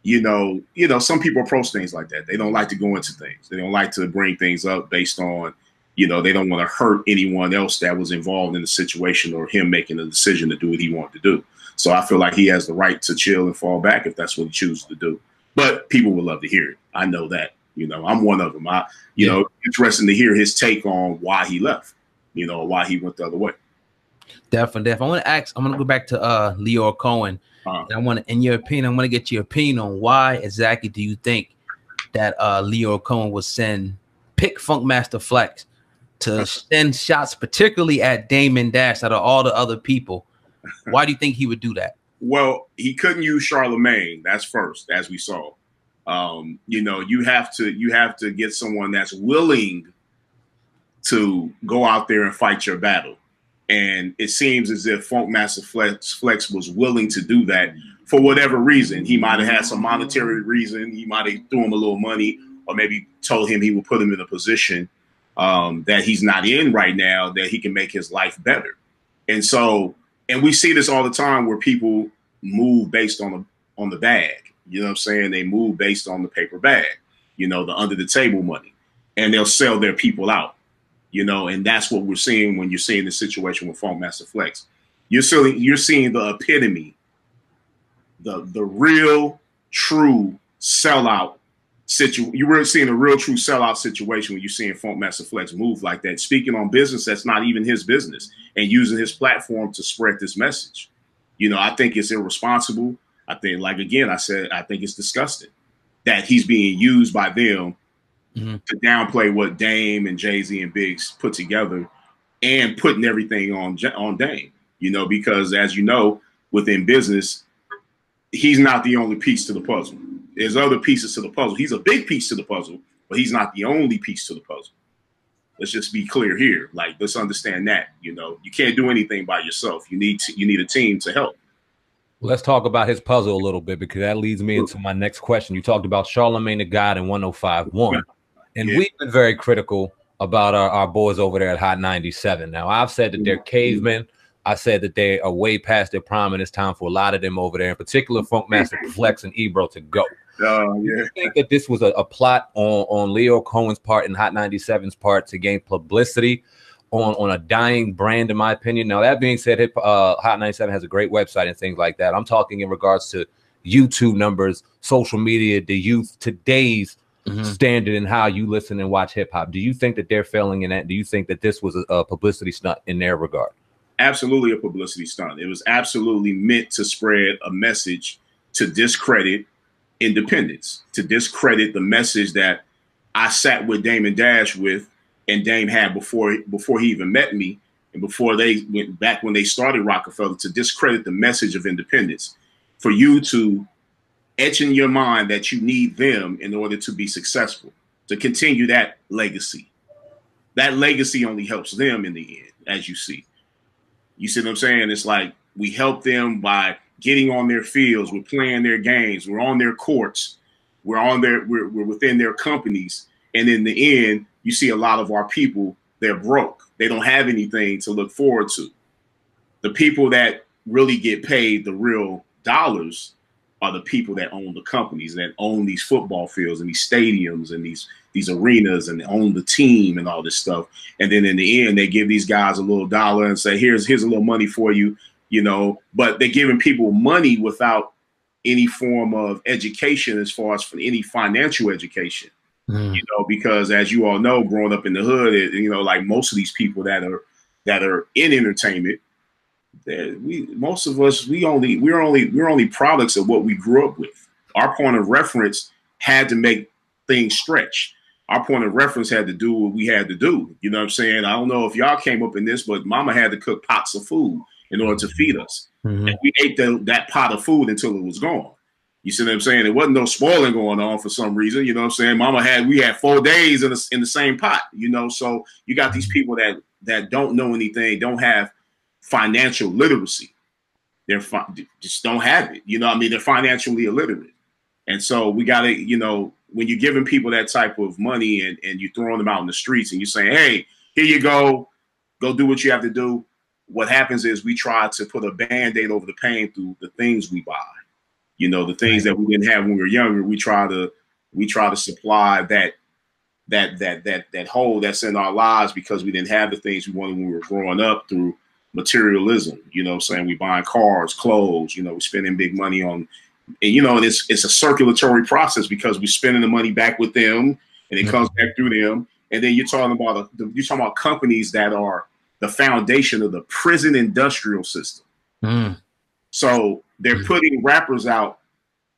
some people approach things like that. They don't like to go into things. They don't like to bring things up based on, they don't want to hurt anyone else that was involved in the situation or him making a decision to do what he wanted to do. So I feel like he has the right to chill and fall back if that's what he chooses to do. But people would love to hear it. I know that. I'm one of them. Interesting to hear his take on why he left, why he went the other way. Definitely. I want to ask, I'm going to go back to Lyor Cohen. And I want to, in your opinion, I want to get your opinion on why exactly do you think that Lyor Cohen would pick Funkmaster Flex to send shots, particularly at Damon Dash, out of all the other people? Why do you think he would do that? Well, he couldn't use Charlemagne. That's first, as we saw. You have to get someone that's willing to go out there and fight your battle. And it seems as if Funkmaster Flex was willing to do that for whatever reason. He might have had some monetary reason. He might have threw him a little money, or maybe told him he would put him in a position that he's not in right now, that he can make his life better. And we see this all the time where people move based on the bag. You know what I'm saying? They move based on the paper bag, the under the table money, and they'll sell their people out. And that's what we're seeing when you're seeing the situation with Funkmaster Flex. You're seeing the epitome, the real, true sellout situation. You were seeing a real, true sellout situation when you're seeing Funkmaster Flex move like that, speaking on business that's not even his business, and using his platform to spread this message. I think it's irresponsible. I think, like again, I said, I think it's disgusting that he's being used by them to downplay what Dame and Jay-Z and Biggs put together, and putting everything on Dame, because as you know, within business, he's not the only piece to the puzzle. There's other pieces to the puzzle. He's a big piece to the puzzle, but he's not the only piece to the puzzle. Let's just be clear here. Like, let's understand that, you can't do anything by yourself. You need a team to help. Let's talk about his puzzle a little bit, because that leads me into my next question. You talked about Charlemagne the God in 105.1. And we've been very critical about our boys over there at Hot 97. Now, I've said that they're cavemen. I said that they are way past their prime, and it's time for a lot of them over there, in particular Funkmaster Flex and Ebro, to go. Do you think that this was a plot on Lyor Cohen's part and Hot 97's part to gain publicity on a dying brand, in my opinion? Now, that being said, Hot 97 has a great website and things like that. I'm talking in regards to YouTube numbers, social media, the youth, today's standard in how you listen and watch hip hop. Do you think that they're failing in that? Do you think that this was a publicity stunt in their regard? Absolutely a publicity stunt. It was absolutely meant to spread a message to discredit independence, to discredit the message that I sat with Damon Dash with, and Dame had before he even met me, and before they went back when they started Rockefeller, to discredit the message of independence, for you to etch in your mind that you need them in order to be successful, to continue that legacy. That legacy only helps them in the end, as you see. You see what I'm saying? It's like we help them by getting on their fields, we're playing their games, we're on their courts, we're within their companies, and in the end, you see a lot of our people, they're broke. They don't have anything to look forward to. The people that really get paid the real dollars are the people that own the companies, that own these football fields and these stadiums and these arenas, and own the team and all this stuff. And then in the end, they give these guys a little dollar and say, here's a little money for you, but they're giving people money without any form of education, as far as for any financial education, because as you all know, growing up in the hood, like most of these people that are in entertainment, most of us, we're only products of what we grew up with. Our point of reference had to make things stretch. Our point of reference had to do what we had to do. You know what I'm saying? I don't know if y'all came up in this, but mama had to cook pots of food in order to feed us. And we ate that pot of food until it was gone. You see what I'm saying? There wasn't no spoiling going on for some reason. You know what I'm saying? We had 4 days in the same pot, so you got these people that don't know anything, don't have financial literacy. Just don't have it. They're financially illiterate. And so we got to, when you're giving people that type of money and you're throwing them out in the streets and you're saying, hey, here you go do what you have to do. What happens is we try to put a Band-Aid over the pain through the things we buy. You know, the things that we didn't have when we were younger, we try to supply that hole that's in our lives because we didn't have the things we wanted when we were growing up through materialism. You know what I'm saying? We buying cars, clothes, you know, we're spending big money on, and you know, and it's a circulatory process because we're spending the money back with them and it comes back through them. And then you're talking about companies that are the foundation of the prison industrial system. So they're putting rappers out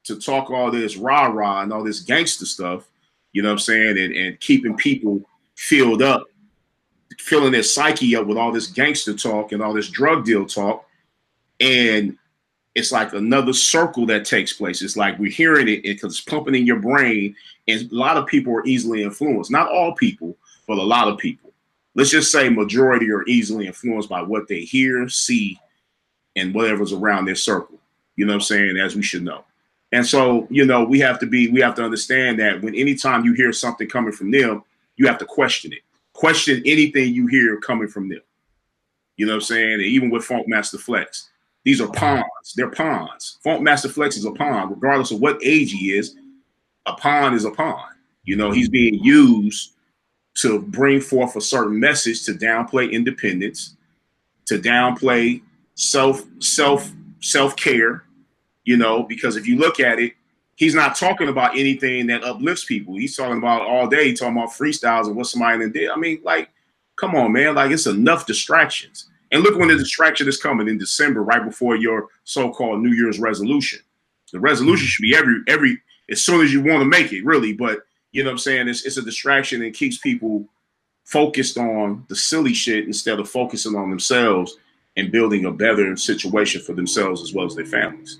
to talk all this rah-rah and all this gangster stuff, you know what I'm saying, and keeping people filled up, filling their psyche up with all this gangster talk and all this drug deal talk. And it's like another circle that takes place. It's like we're hearing it because it's pumping in your brain. And a lot of people are easily influenced. Not all people, but a lot of people. Let's just say majority are easily influenced by what they hear, see, and whatever's around their circle. You know what I'm saying? As we should know. And so, you know, we have to understand that when anytime you hear something coming from them, you have to question it. Question anything you hear coming from them. You know what I'm saying? And even with Funk Master Flex, these are pawns. They're pawns. Funk Master Flex is a pawn, regardless of what age he is. A pawn is a pawn. You know, he's being used to bring forth a certain message to downplay independence, to downplay self-care. You know, because if you look at it, he's not talking about anything that uplifts people. He's talking about all day, talking about freestyles and what somebody did. I mean, like, come on, man. Like, it's enough distractions. And look when the distraction is coming in December, right before your so-called New Year's resolution. The resolution should be every as soon as you want to make it, really. But you know what I'm saying? It's a distraction and keeps people focused on the silly shit instead of focusing on themselves and building a better situation for themselves as well as their families.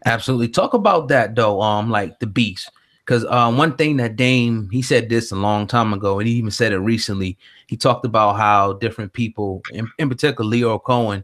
Absolutely. Talk about that though, like the beats. Because one thing that Dame, he said this a long time ago, and he even said it recently. He talked about how different people, in particular Leo Cohen,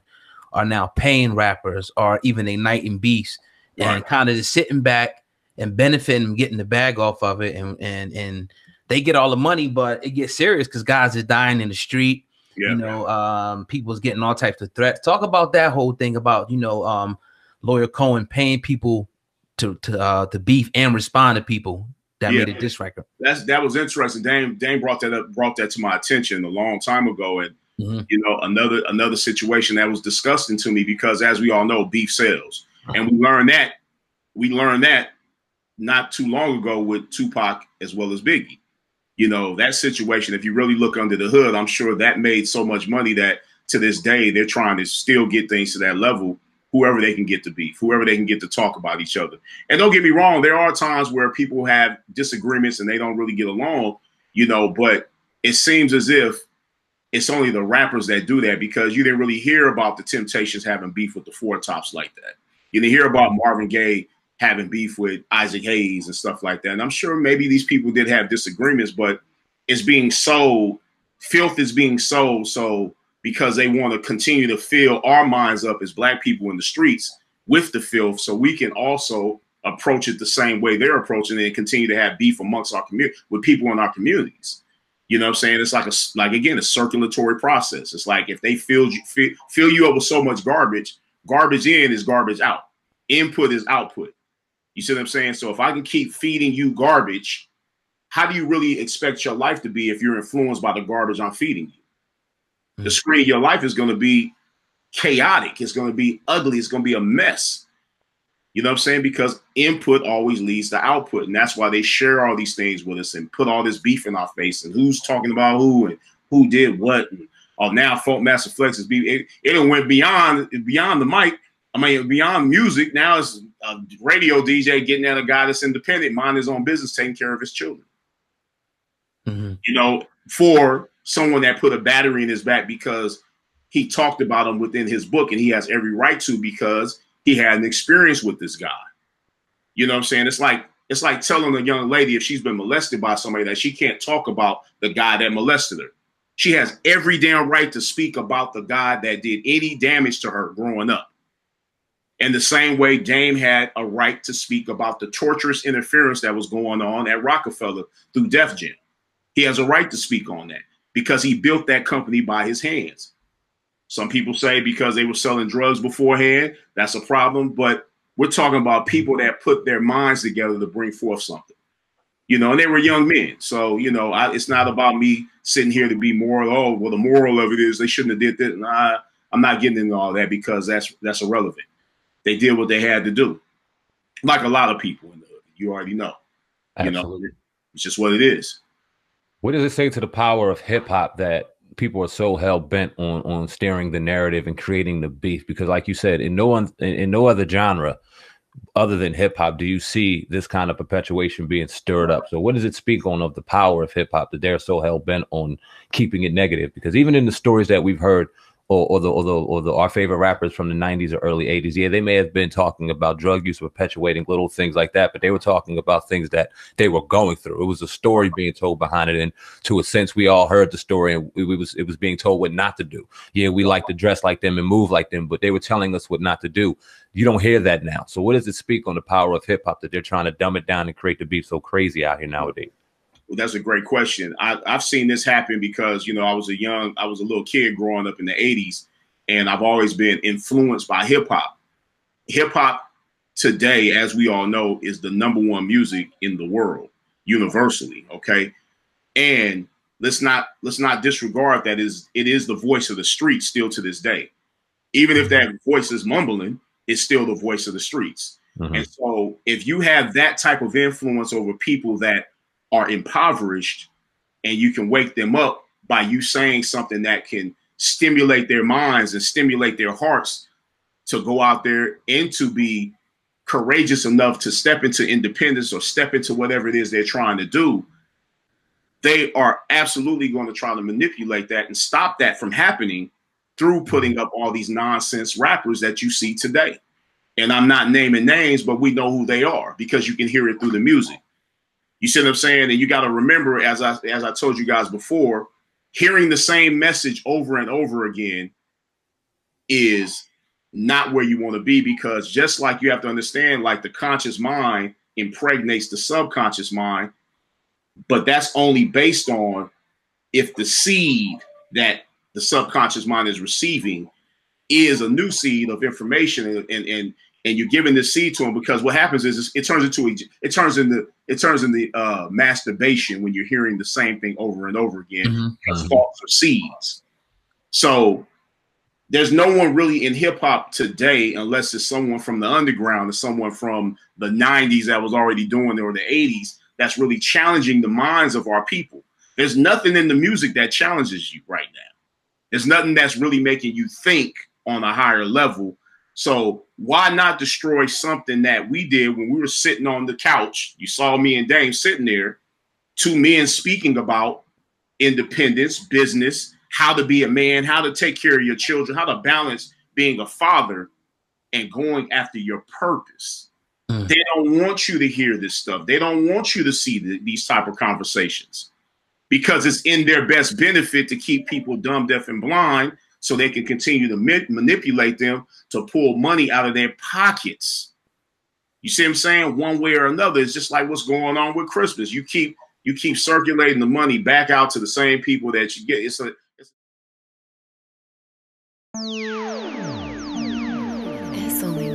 are now paying rappers or even igniting beats and kind of just sitting back and benefiting and getting the bag off of it. And they get all the money, but it gets serious because guys are dying in the street. You know, people's getting all types of threats. Talk about that whole thing about, you know, Lawyer Cohen paying people to beef and respond to people that made a diss record. That was interesting. Dame brought that to my attention a long time ago. And you know, another situation that was disgusting to me because as we all know, beef sells. And we learned that not too long ago with Tupac as well as Biggie. You know, that situation, if you really look under the hood, I'm sure that made so much money that to this day they're trying to still get things to that level. Whoever they can get to beef, whoever they can get to talk about each other. And don't get me wrong, there are times where people have disagreements and they don't really get along, you know, but it seems as if it's only the rappers that do that because you didn't really hear about the Temptations having beef with the Four Tops like that. You didn't hear about Marvin Gaye having beef with Isaac Hayes and stuff like that. And I'm sure maybe these people did have disagreements, but it's being sold, filth is being sold, so because they want to continue to fill our minds up as black people in the streets with the filth so we can also approach it the same way they're approaching it and continue to have beef amongst our community with people in our communities. You know what I'm saying? It's like again, a circulatory process. It's like if they fill you up with so much garbage in is garbage out. Input is output. You see what I'm saying? So if I can keep feeding you garbage, how do you really expect your life to be if you're influenced by the garbage I'm feeding you? The screen of your life is going to be chaotic. It's going to be ugly. It's going to be a mess. You know what I'm saying? Because input always leads to output. And that's why they share all these things with us and put all this beef in our face and who's talking about who and who did what. And, oh, now Funk Master Flex is beef. It went beyond the mic. I mean, beyond music. Now it's a radio DJ getting at a guy that's independent, mind his own business, taking care of his children. You know, for someone that put a battery in his back because he talked about him within his book and he has every right to because he had an experience with this guy. You know what I'm saying? It's like telling a young lady if she's been molested by somebody that she can't talk about the guy that molested her. She has every damn right to speak about the guy that did any damage to her growing up. In the same way, Dame had a right to speak about the torturous interference that was going on at Rockefeller through Def Jam. He has a right to speak on that because he built that company by his hands. Some people say because they were selling drugs beforehand, that's a problem. But We're talking about people that put their minds together to bring forth something, you know, and they were young men. So, you know, it's not about me sitting here to be moral. Oh, well, the moral of it is they shouldn't have did this. Nah, I'm not getting into all that because that's irrelevant. They did what they had to do, like a lot of people in the hood. You already know. Absolutely. You know, it's just what it is. What does it say to the power of hip hop that people are so hell bent on steering the narrative and creating the beef? Because, like you said, in no other genre other than hip hop do you see this kind of perpetuation being stirred up. So, what does it speak on of the power of hip hop that they're so hell bent on keeping it negative? Because even in the stories that we've heard, or our favorite rappers from the 90s or early 80s, yeah, they may have been talking about drug use, perpetuating little things like that, but they were talking about things that they were going through. It was a story being told behind it, and to a sense, we all heard the story, and it was being told what not to do. Yeah, we like to dress like them and move like them, but they were telling us what not to do. You don't hear that now. So what does it speak on the power of hip hop that they're trying to dumb it down and create the beef so crazy out here nowadays? Well, that's a great question. I've seen this happen because, you know, I was a little kid growing up in the 80s, and I've always been influenced by hip hop. Hip hop today, as we all know, is the #1 music in the world universally. Okay. And let's not disregard that it is the voice of the streets still to this day. Even if that voice is mumbling, it's still the voice of the streets. Mm-hmm. And so if you have that type of influence over people that are impoverished, and you can wake them up by you saying something that can stimulate their minds and stimulate their hearts to go out there and to be courageous enough to step into independence or step into whatever it is they're trying to do, they are absolutely going to try to manipulate that and stop that from happening through putting up all these nonsense rappers that you see today. And I'm not naming names, but we know who they are because you can hear it through the music. You see what I'm saying? And you got to remember, as I told you guys before, hearing the same message over and over again is not where you want to be, because just like you have to understand, like the conscious mind impregnates the subconscious mind, but that's only based on if the seed that the subconscious mind is receiving is a new seed of information, and you're giving this seed to them, because what happens is it turns into masturbation when you're hearing the same thing over and over again, because thoughts are seeds. So there's no one really in hip hop today, unless it's someone from the underground or someone from the 90s that was already doing it, or the 80s, that's really challenging the minds of our people. There's nothing in the music that challenges you right now. There's nothing that's really making you think on a higher level. So why not destroy something that we did when we were sitting on the couch? You saw me and Dame sitting there, two men speaking about independence, business, how to be a man, how to take care of your children, how to balance being a father and going after your purpose. They don't want you to hear this stuff. They don't want you to see these type of conversations, because it's in their best benefit to keep people dumb, deaf, and blind, so they can continue to manipulate them to pull money out of their pockets. You see what I'm saying? One way or another. It's just like what's going on with Christmas. You keep circulating the money back out to the same people that you get. It's only